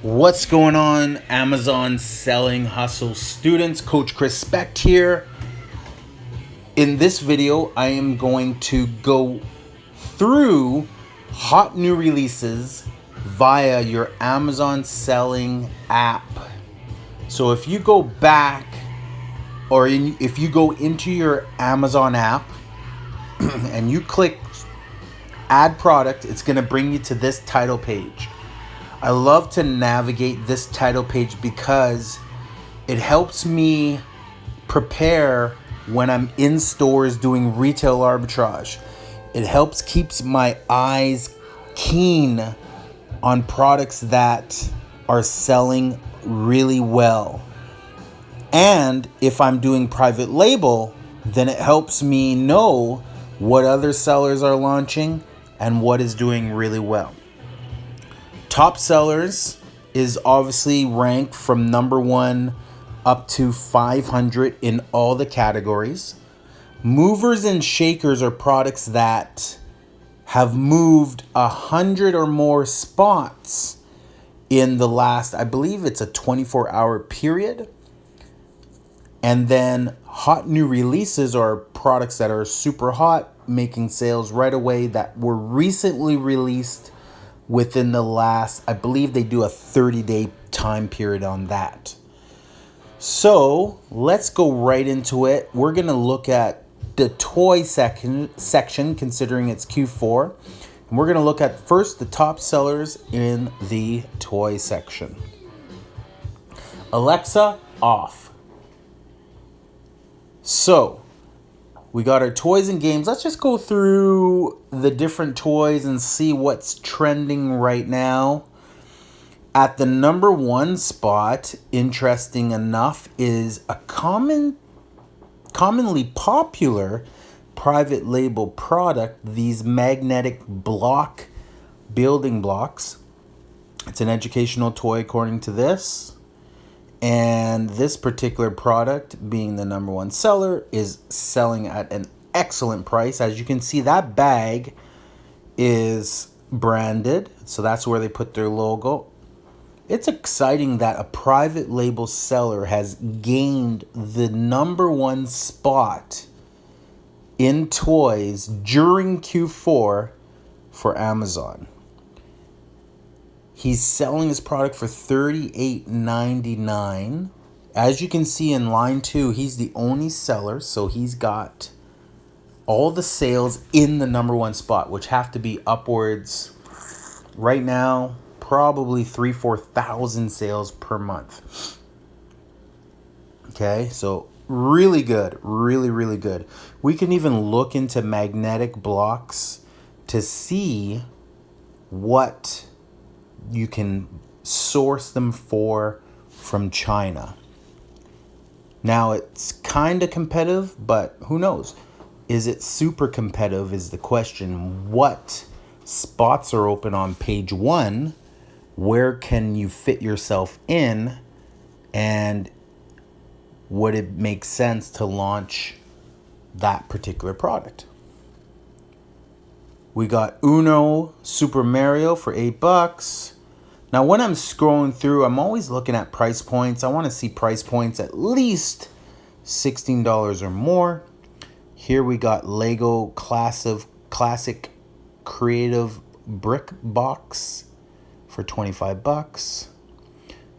What's going on, Amazon selling hustle students? Coach Chrispect here. In this video, I am going to go through hot new releases via your Amazon selling app. So if you go back or if you go into your Amazon app and you click add product, it's going to bring you to this title page. I love to navigate this title page because it helps me prepare when I'm in stores doing retail arbitrage. It helps keeps my eyes keen on products that are selling really well. And if I'm doing private label, then it helps me know what other sellers are launching and what is doing really well. Top sellers is obviously ranked from number 1 up to 500 in all the categories. Movers and shakers are products that have moved 100 or more spots in the last, I believe it's a 24-hour period. And then hot new releases are products that are super hot, making sales right away, that were recently released within the last, I believe they do a 30-day time period on that. So let's go right into it. We're going to look at the toy section, considering it's Q4. And we're going to look at first the top sellers in the toy section. Alexa, off. So we got our toys and games. Let's just go through the different toys and see what's trending right now. At the number 1 spot, interesting enough, is a commonly popular private label product, these magnetic block building blocks. It's an educational toy according to this. And this particular product, being the number 1 seller, is selling at an excellent price. As you can see, that bag is branded, so that's where they put their logo. It's exciting that a private label seller has gained the number 1 spot in toys during Q4 for Amazon. He's selling his product for $38.99. As you can see in line 2, he's the only seller, so he's got all the sales in the number 1 spot, which have to be upwards right now, probably 3,000-4,000 sales per month. Okay, so really good, really good. We can even look into magnetic blocks to see what you can source them from China. Now, it's kind of competitive, but who knows? Is it super competitive is the question. What spots are open on page 1? Where can you fit yourself in? And would it make sense to launch that particular product? We got Uno Super Mario for $8. Now, when I'm scrolling through, I'm always looking at price points. I want to see price points at least $16 or more. Here we got Lego Classic Creative Brick Box for $25.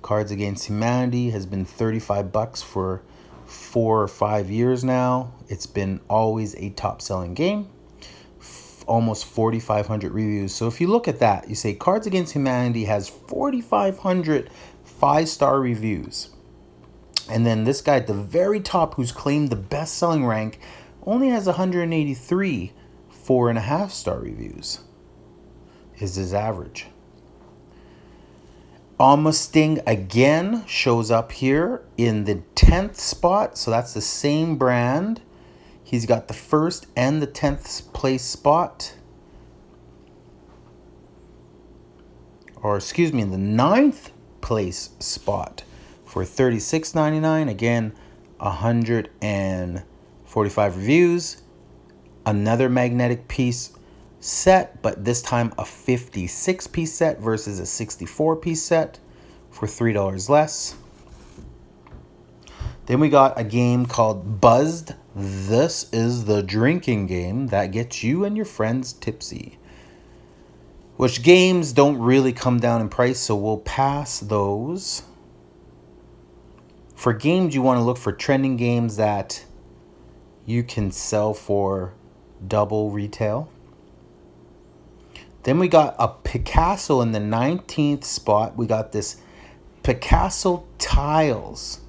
Cards Against Humanity has been $35 for 4 or 5 years now. It's been always a top-selling game. Almost 4,500 reviews. So if you look at that, you say Cards Against Humanity has 4,500 5-star reviews. And then this guy at the very top, who's claimed the best-selling rank, only has 183 4.5-star reviews. Is his average. Almasting again shows up here in the 10th spot. So that's the same brand. He's got the 1st and the 10th place spot. Or excuse me, the 9th place spot for $36.99. Again, 145 reviews. Another magnetic piece set, but this time a 56-piece set versus a 64-piece set for $3 less. Then we got a game called Buzzed. This is the drinking game that gets you and your friends tipsy. Which games don't really come down in price, so we'll pass those. For games, you want to look for trending games that you can sell for double retail. Then we got a Picasso in the 19th spot. We got this Picasso tiles.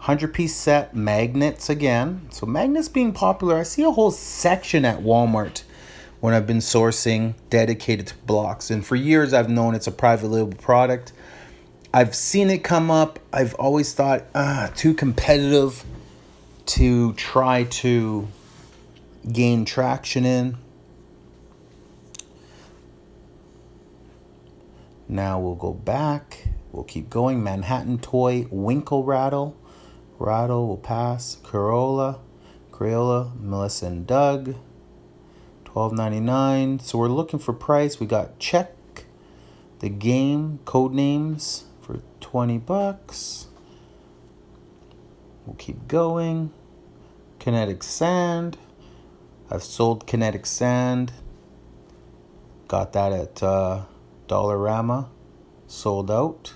100-piece set, magnets again. So magnets being popular. I see a whole section at Walmart when I've been sourcing dedicated to blocks. And for years, I've known it's a private label product. I've seen it come up. I've always thought, too competitive to try to gain traction in. Now we'll go back. We'll keep going. Manhattan Toy, Winkle Rattle. Rattle will pass. Crayola, Melissa and Doug. $12.99. So we're looking for price. We got Check the Game code names for $20. We'll keep going. Kinetic Sand. I've sold Kinetic Sand. Got that at Dollarama. Sold out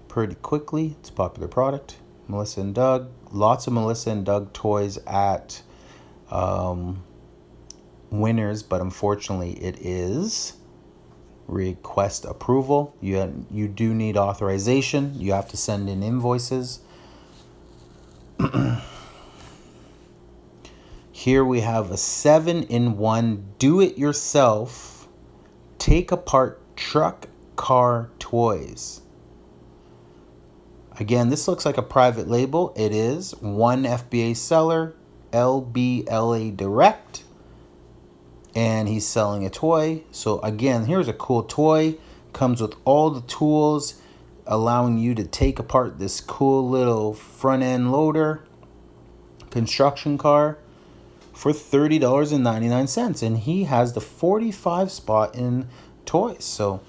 pretty quickly. It's a popular product. Melissa and Doug. Lots of Melissa and Doug toys at Winners, but unfortunately it is request approval. You do need authorization. You have to send in invoices. Here we have a 7-in-1 do-it-yourself take apart truck car toys. Again, this looks like a private label. It is. One FBA seller, 𝘿𝙊𝙆𝙇𝙄𝙉 Direct. And he's selling a toy. So again, here's a cool toy. Comes with all the tools, allowing you to take apart this cool little front end loader construction car for $30.99. And he has the 45 spot in toys. So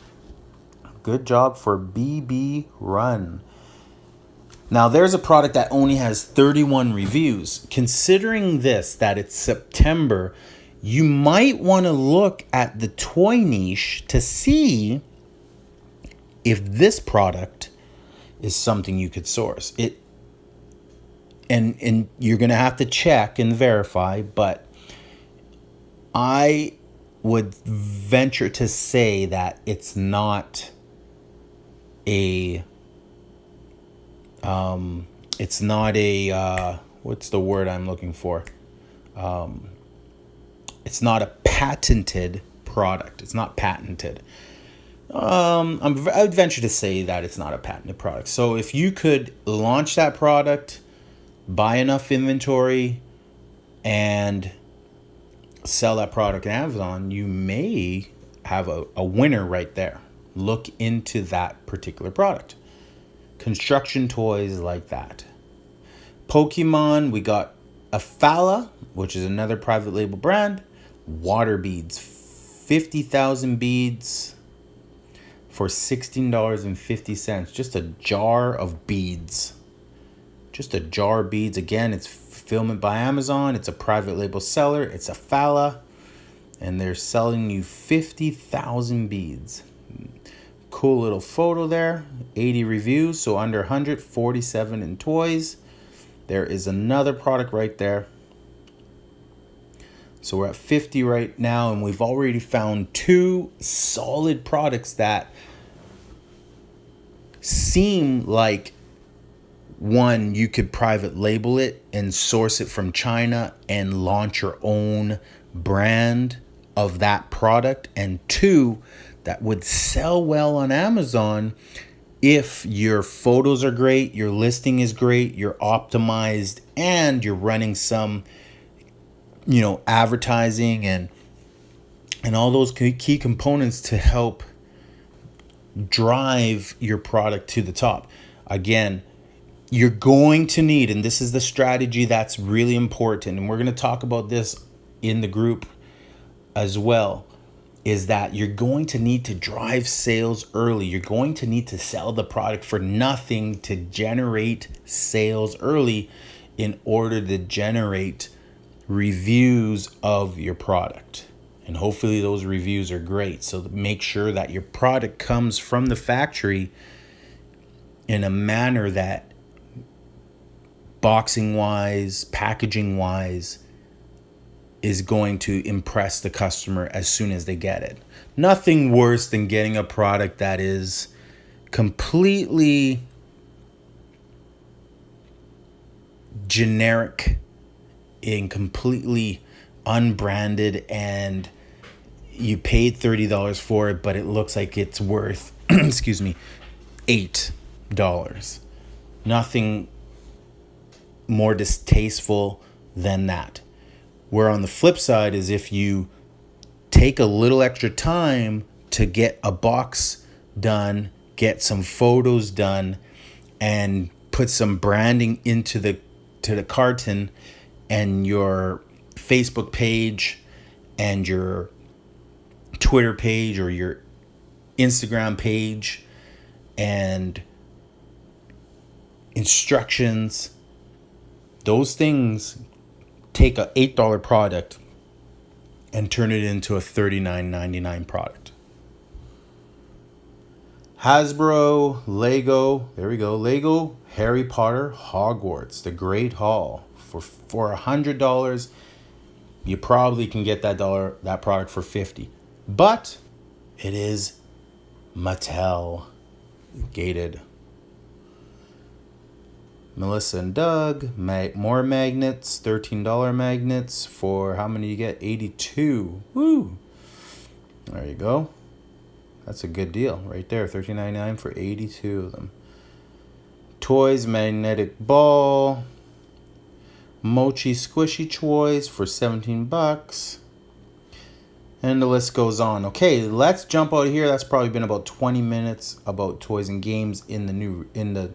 good job for BB Run. Now there's a product that only has 31 reviews. Considering this, that it's September, you might want to look at the toy niche to see if this product is something you could source. And you're going to have to check and verify, but I would venture to say that it's not a what's the word I'm looking for? It's not a patented product. It's not patented. I'd venture to say that it's not a patented product. So if you could launch that product, buy enough inventory, and sell that product on Amazon, you may have a winner right there. Look into that particular product. Construction toys like that. Pokemon, we got 𝘿𝙊𝙆, which is another private label brand. Water beads, 50,000 beads for $16.50. Just a jar of beads. Just a jar of beads. Again, it's fulfillment by Amazon. It's a private label seller. It's 𝘿𝙊𝙆. And they're selling you 50,000 beads. Cool little photo there. 80 reviews, so under 100, 47 in toys. There is another product right there. So we're at 50 right now, and we've already found 2 solid products that seem like, one, you could private label it and source it from China and launch your own brand of that product, and 2, that would sell well on Amazon if your photos are great, your listing is great, you're optimized, and you're running some, advertising and all those key components to help drive your product to the top. Again, you're going to need, and this is the strategy that's really important, and we're going to talk about this in the group as well, is that you're going to need to drive sales early. You're going to need to sell the product for nothing to generate sales early in order to generate reviews of your product. And hopefully those reviews are great. So make sure that your product comes from the factory in a manner that boxing wise, packaging wise, is going to impress the customer as soon as they get it. Nothing worse than getting a product that is completely generic and completely unbranded, and you paid $30 for it, but it looks like it's worth excuse me, $8. Nothing more distasteful than that. Where on the flip side is if you take a little extra time to get a box done, get some photos done, and put some branding into the carton, and your Facebook page and your Twitter page or your Instagram page and instructions, those things take a $8 product and turn it into a $39.99 product. Hasbro, Lego, there we go. Lego, Harry Potter, Hogwarts, the Great Hall. For $100, you probably can get that product for $50. But it is Mattel gated. Melissa and Doug, more magnets, $13 magnets for how many you get? 82. Woo! There you go. That's a good deal right there. $13.99 for 82 of them. Toys, magnetic ball. Mochi squishy toys for $17. And the list goes on. Okay, let's jump out of here. That's probably been about 20 minutes about toys and games in the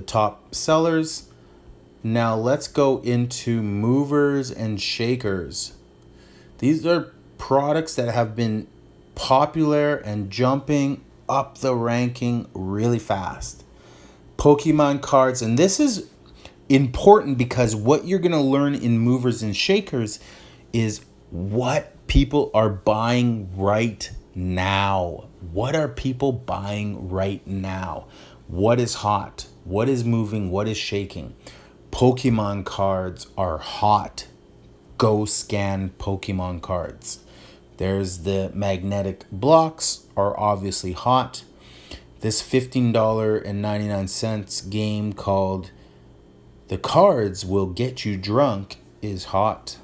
top sellers. Now let's go into movers and shakers. These are products that have been popular and jumping up the ranking really fast. Pokemon cards, and this is important because what you're going to learn in movers and shakers is what people are buying right now. What are people buying right now? What is hot? What is moving? What is shaking? Pokemon cards are hot. Go scan Pokemon cards. There's the magnetic blocks are obviously hot. This $15.99 game called The Cards Will Get You Drunk is hot.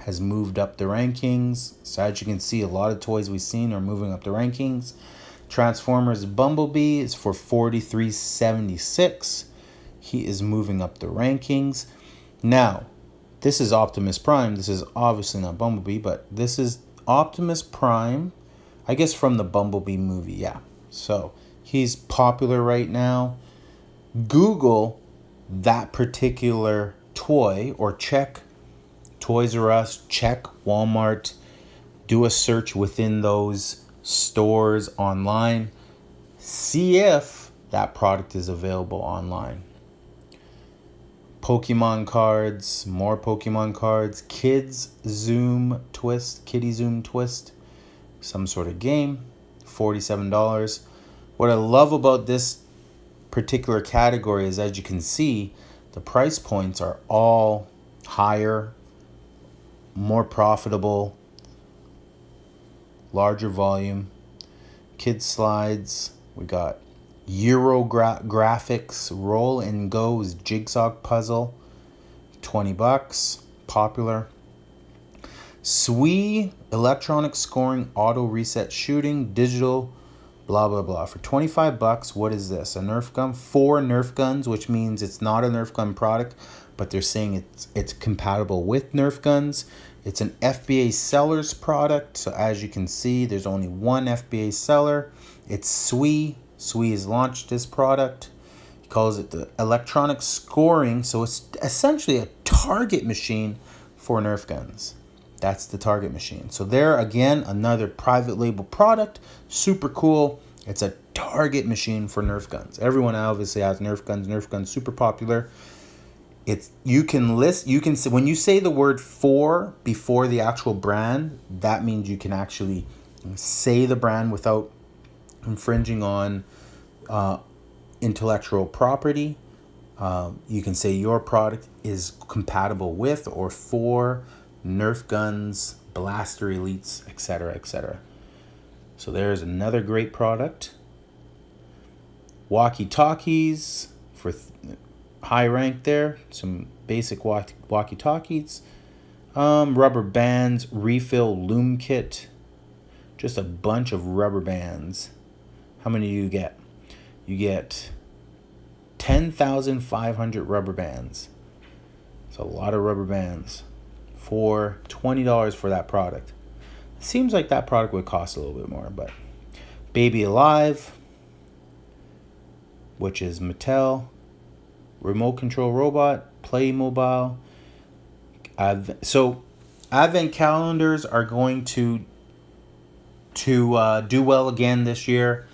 Has moved up the rankings. So as you can see, a lot of toys we've seen are moving up the rankings. Transformers Bumblebee is for $43.76. He is moving up the rankings. Now, this is Optimus Prime. This is obviously not Bumblebee, but this is Optimus Prime, I guess from the Bumblebee movie, yeah. So he's popular right now. Google that particular toy or check Toys R Us, check Walmart, do a search within those stores online, see if that product is available online. Pokemon cards, more Pokemon cards, Kitty Zoom Twist, some sort of game, $47. What I love about this particular category is, as you can see, the price points are all higher, more profitable, larger volume. Kid slides, we got Euro graphics, roll and goes jigsaw puzzle, $20, popular. 𝘬 electronic scoring auto reset shooting digital blah blah blah for $25. What is this? A Nerf gun? 4 Nerf guns, which means it's not a Nerf gun product, but they're saying it's compatible with Nerf guns. It's an FBA seller's product. So as you can see, there's only one FBA seller. It's 𝘬. 𝘬 has launched this product. He calls it the electronic scoring. So it's essentially a target machine for Nerf guns. That's the target machine. So there again, another private label product, super cool. It's a target machine for Nerf guns. Everyone obviously has Nerf guns. Nerf guns super popular. You can say, when you say the word "for" before the actual brand, that means you can actually say the brand without infringing on intellectual property. You can say your product is compatible with or for Nerf guns, blaster elites, etc., etc. So there's another great product. Walkie-talkies for high rank there. Some basic walkie-talkies. Rubber bands, refill loom kit. Just a bunch of rubber bands. How many do you get? You get 10,500 rubber bands. It's a lot of rubber bands for $20 for that product. It seems like that product would cost a little bit more, but 𝘿𝙈𝙆𝙆𝙆, which is Mattel, remote control robot, Playmobil. So advent calendars are going to do well again this year.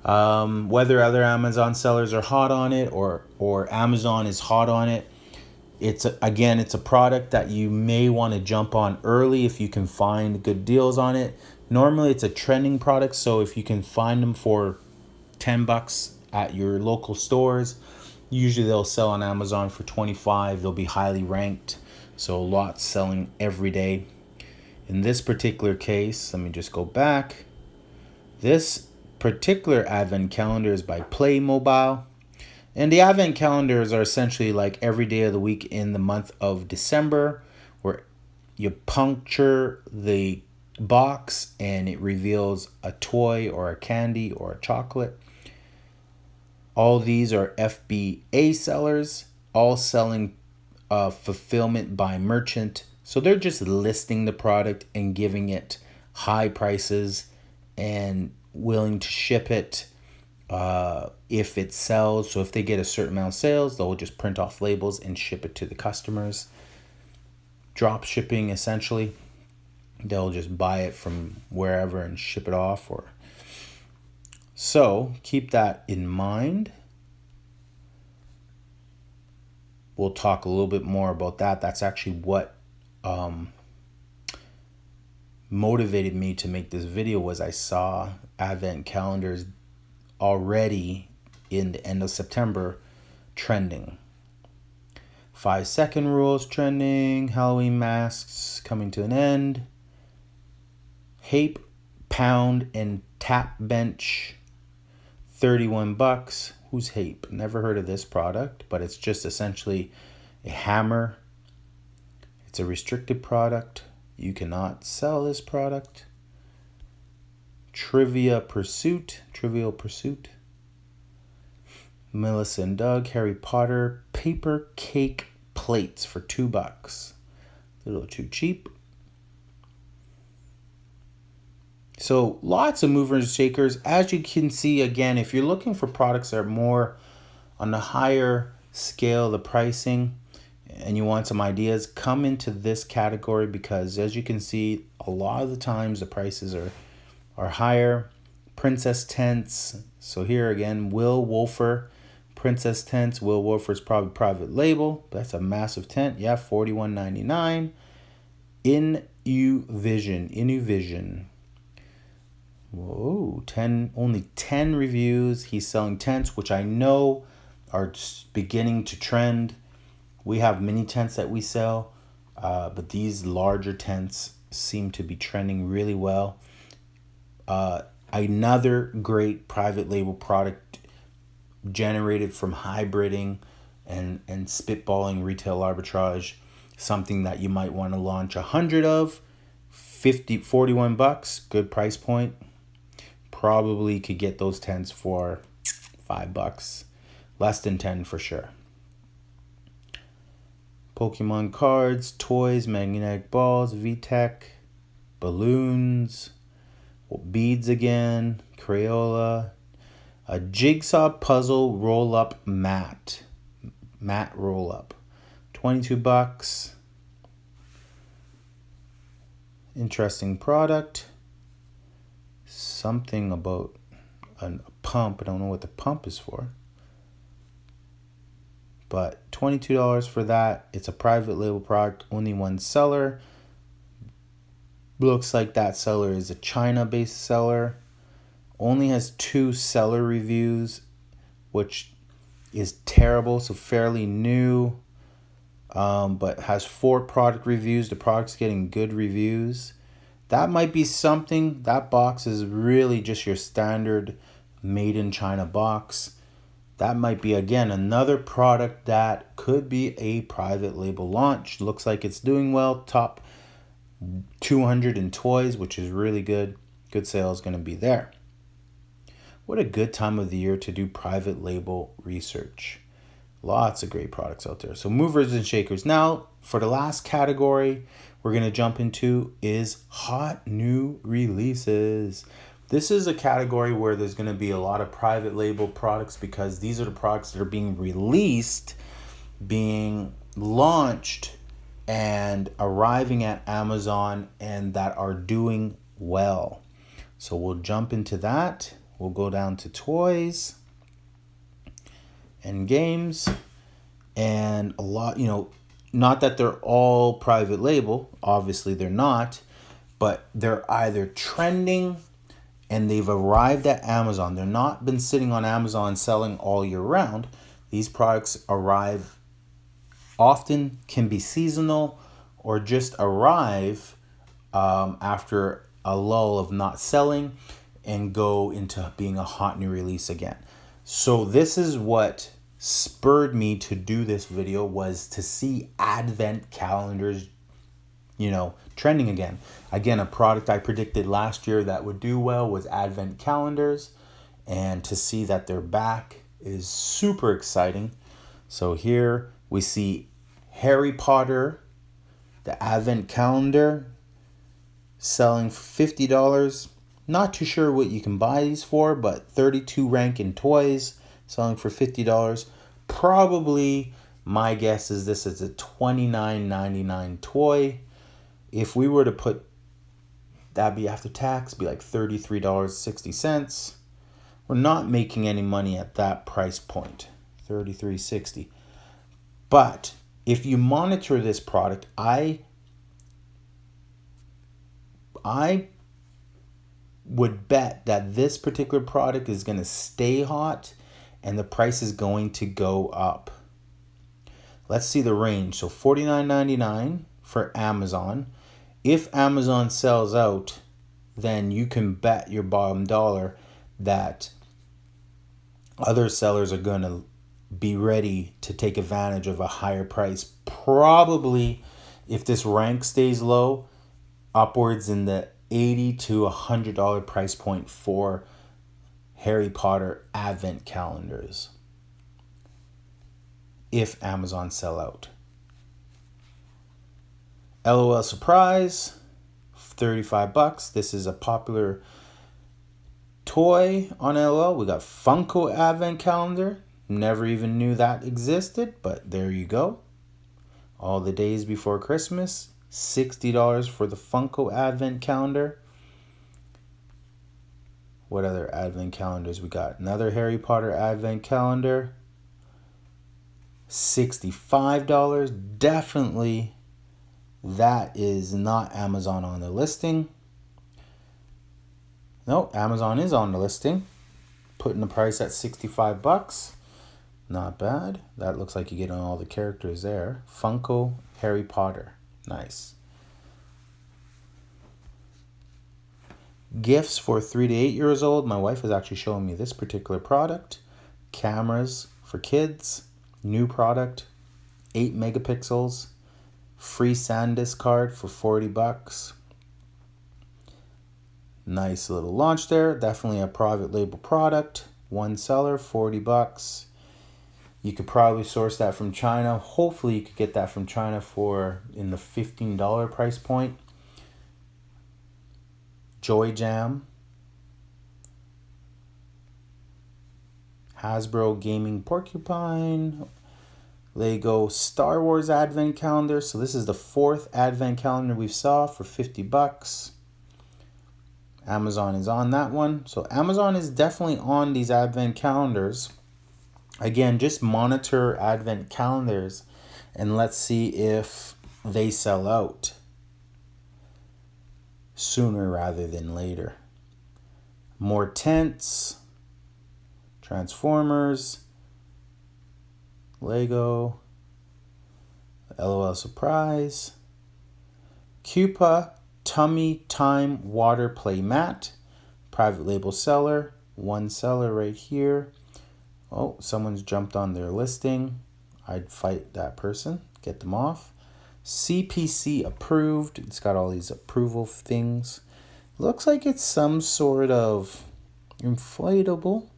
Whether other Amazon sellers are hot on it or Amazon is hot on it, it's a product that you may want to jump on early if you can find good deals on it. Normally it's a trending product, so if you can find them for $10 at your local stores, usually they'll sell on Amazon for $25. They'll be highly ranked, so lots selling every day. In this particular case, let me just go back. This particular advent calendar is by Playmobil. And the advent calendars are essentially like every day of the week in the month of December, where you puncture the box and it reveals a toy or a candy or a chocolate. All these are FBA sellers, all selling fulfillment by merchant. So they're just listing the product and giving it high prices and willing to ship it if it sells. So if they get a certain amount of sales, they'll just print off labels and ship it to the customers. Drop shipping, essentially. They'll just buy it from wherever and ship it off. So keep that in mind. We'll talk a little bit more about that. That's actually what motivated me to make this video. Was I saw advent calendars already in the end of September trending. 5-second rules trending. Halloween masks coming to an end. Hape, pound, and tap bench, $31. Who's Hape? Never heard of this product, but it's just essentially a hammer. It's a restricted product. You cannot sell this product. Trivial Pursuit. Melissa and Doug, Harry Potter, paper cake plates for $2. A little too cheap. So lots of movers and shakers. As you can see, again, if you're looking for products that are more on the higher scale, the pricing, and you want some ideas, come into this category, because as you can see, a lot of the times the prices are higher. Princess tents. So here again, 𝘿𝙊𝙆𝙆 princess tents. 𝘿𝙊𝙆 is probably private label. That's a massive tent. Yeah, $41.99. 𝘿𝙈𝙆𝙆. Whoa, only 10 reviews. He's selling tents, which I know are beginning to trend. We have mini tents that we sell, but these larger tents seem to be trending really well. Another great private label product generated from hybriding and spitballing retail arbitrage. Something that you might want to launch 100 of. $41, good price point. Probably could get those tents for $5, less than 10 for sure. Pokemon cards, toys, magnetic balls, VTech, balloons, beads again, Crayola, a jigsaw puzzle roll-up mat roll-up, $22. Interesting product. Something about a pump. I don't know what the pump is for. But $22 for that. It's a private label product, only one seller. Looks like that seller is a China-based seller. Only has 2 seller reviews, which is terrible, so fairly new. But has 4 product reviews. The product's getting good reviews. That might be something. That box is really just your standard made in China box. That might be, again, another product that could be a private label launch. Looks like it's doing well. Top 200 in toys, which is really good. Good sales going to be there. What a good time of the year to do private label research. Lots of great products out there. So movers and shakers. Now, for the last category we're going to jump into is hot new releases. This is a category where there's going to be a lot of private label products because these are the products that are being released, being launched, and arriving at Amazon and that are doing well. So we'll jump into that. We'll go down to toys and games, and a lot, not that they're all private label, obviously they're not, but they're either trending and they've arrived at Amazon. They're not been sitting on Amazon selling all year round. These products arrive often, can be seasonal, or just arrive after a lull of not selling and go into being a hot new release again. So this is what spurred me to do this video, was to see advent calendars, trending again. Again, a product I predicted last year that would do well was advent calendars, and to see that they're back is super exciting. So here we see Harry Potter, the advent calendar, selling for $50. Not too sure what you can buy these for, but 32 rank in toys, selling for $50. Probably, my guess is this is a $29.99 toy. If we were to put, that'd be after tax, be like $33.60. We're not making any money at that price point, $33.60. But if you monitor this product, I would bet that this particular product is going to stay hot and the price is going to go up. Let's see the range. So $49.99 for Amazon. If Amazon sells out, then you can bet your bottom dollar that other sellers are going to be ready to take advantage of a higher price. Probably, if this rank stays low, upwards in the $80 to $100 price point for Harry Potter advent calendars, if Amazon sell out. LOL Surprise, $35. This is a popular toy on LOL. We got Funko Advent Calendar. Never even knew that existed, but there you go. All the days before Christmas. $60 for the Funko Advent Calendar. What other Advent calendars we got? Another Harry Potter Advent Calendar. $65. Definitely that is not Amazon on the listing. No, Amazon is on the listing. Putting the price at $65. Not bad. That looks like you get on all the characters there. Funko Harry Potter. Nice. Gifts for 3 to 8 years old. My wife is actually showing me this particular product. Cameras for kids. New product. 8 megapixels. Free SanDisk card for $40. Nice little launch there. Definitely a private label product. One seller, $40. You could probably source that from China. Hopefully you could get that from China for in the $15 price point. Joy Jam. Hasbro Gaming Porcupine. Lego Star Wars Advent Calendar. So this is the 4th Advent Calendar we've saw for 50 bucks. Amazon is on that one. So Amazon is definitely on these Advent Calendars. Again, just monitor Advent Calendars and let's see if they sell out sooner rather than later. More tents, Transformers, Lego, 𝘿𝙊𝙆𝙆𝙆, 𝘽𝙊𝙆 Tummy Time Water Play Mat, private label seller, one seller right here. Oh, someone's jumped on their listing. I'd fight that person, get them off. CPC approved. It's got all these approval things. Looks like it's some sort of inflatable,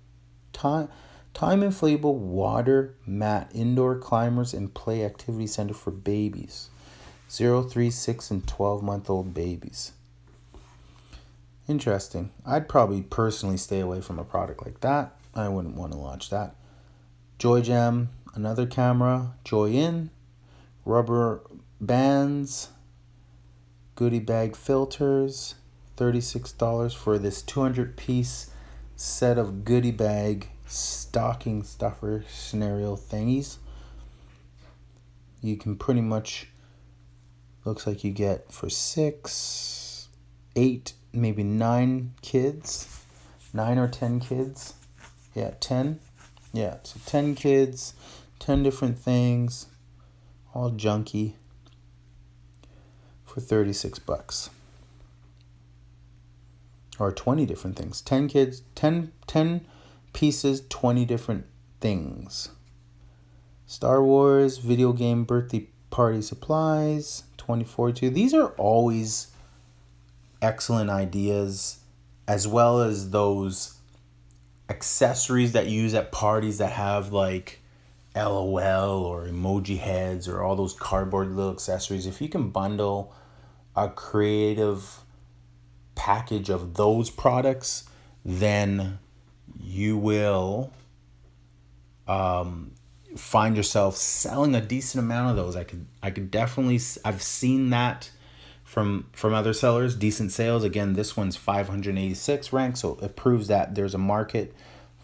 time inflatable water mat, indoor climbers and play activity center for babies. 0, 3, 6, and 12-month-old babies. Interesting. I'd probably personally stay away from a product like that. I wouldn't want to launch that. JoyJam, another camera. Joy-In, rubber bands, goodie bag filters, $36 for this 200-piece set of goodie bag stocking stuffer scenario thingies. You can pretty much, looks like you get for 6, 8, maybe 9 kids, 9 or 10 kids. Yeah, 10. Yeah, so 10 kids, 10 different things, all junky for 36 bucks. Or 20 different things. 10 kids, 10 pieces, 20 different things. Star Wars video game birthday party supplies, 2042. These are always excellent ideas, as well as those accessories that you use at parties that have like LOL or emoji heads or all those cardboard little accessories. If you can bundle a creative package of those products, then you will find yourself selling a decent amount of those. I could definitely, I've seen that from other sellers, decent sales. Again, this one's 586 ranked, so it proves that there's a market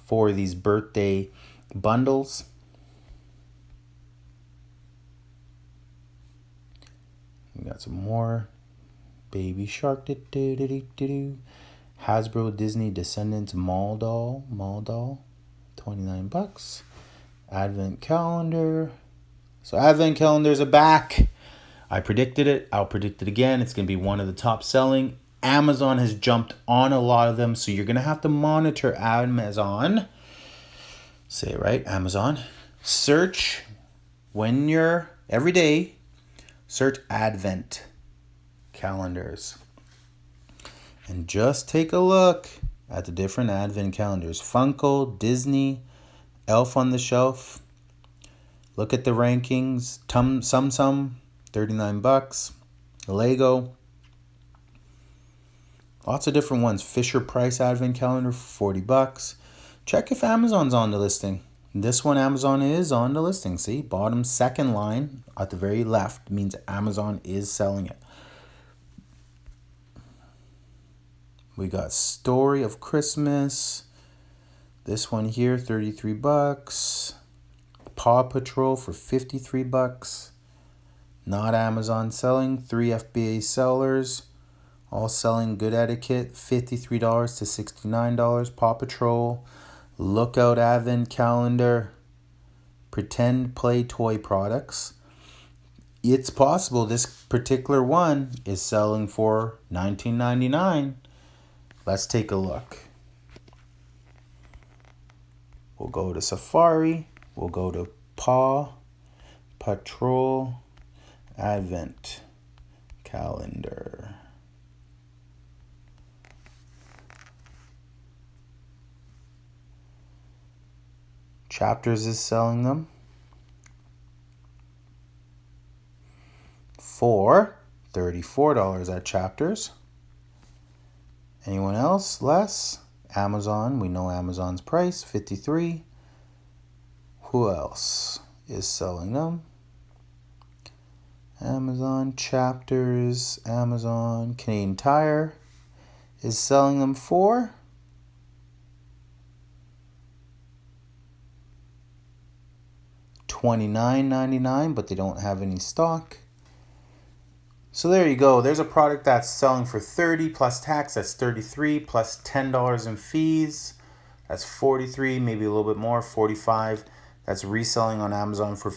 for these birthday bundles. We got some more Baby Shark. Hasbro Disney Descendants Mall doll, 29 bucks. Advent calendar. So Advent calendars are back. I predicted it. I'll predict it again. It's going to be one of the top selling. Amazon has jumped on a lot of them, so you're going to have to monitor Amazon. Say it right, Amazon. Search when you're every day. Search Advent calendars. And just take a look at the different Advent calendars. Funko, Disney, Elf on the Shelf. Look at the rankings. Sum, 39 bucks. Lego. Lots of different ones. Fisher Price Advent calendar for 40 bucks. Check if Amazon's on the listing. This one, Amazon is on the listing. See, bottom second line at the very left means Amazon is selling it. We got Story of Christmas. This one here, 33 bucks. Paw Patrol for 53 bucks. Not Amazon selling. 3 FBA sellers. All selling good etiquette. $53 to $69. Paw Patrol. Lookout Advent Calendar. Pretend Play Toy Products. It's possible this particular one is selling for $19.99. Let's take a look. We'll go to Safari. We'll go to Paw Patrol Advent Calendar. Chapters is selling them for $34 at Chapters. Anyone else? Less? Amazon. We know Amazon's price, $53. Who else is selling them. Amazon Chapters, Amazon Canadian Tire is selling them for $29.99, but they don't have any stock. So there you go. There's a product that's selling for $30 plus tax. That's $33 plus $10 in fees. That's $43, maybe a little bit more, $45. That's reselling on Amazon for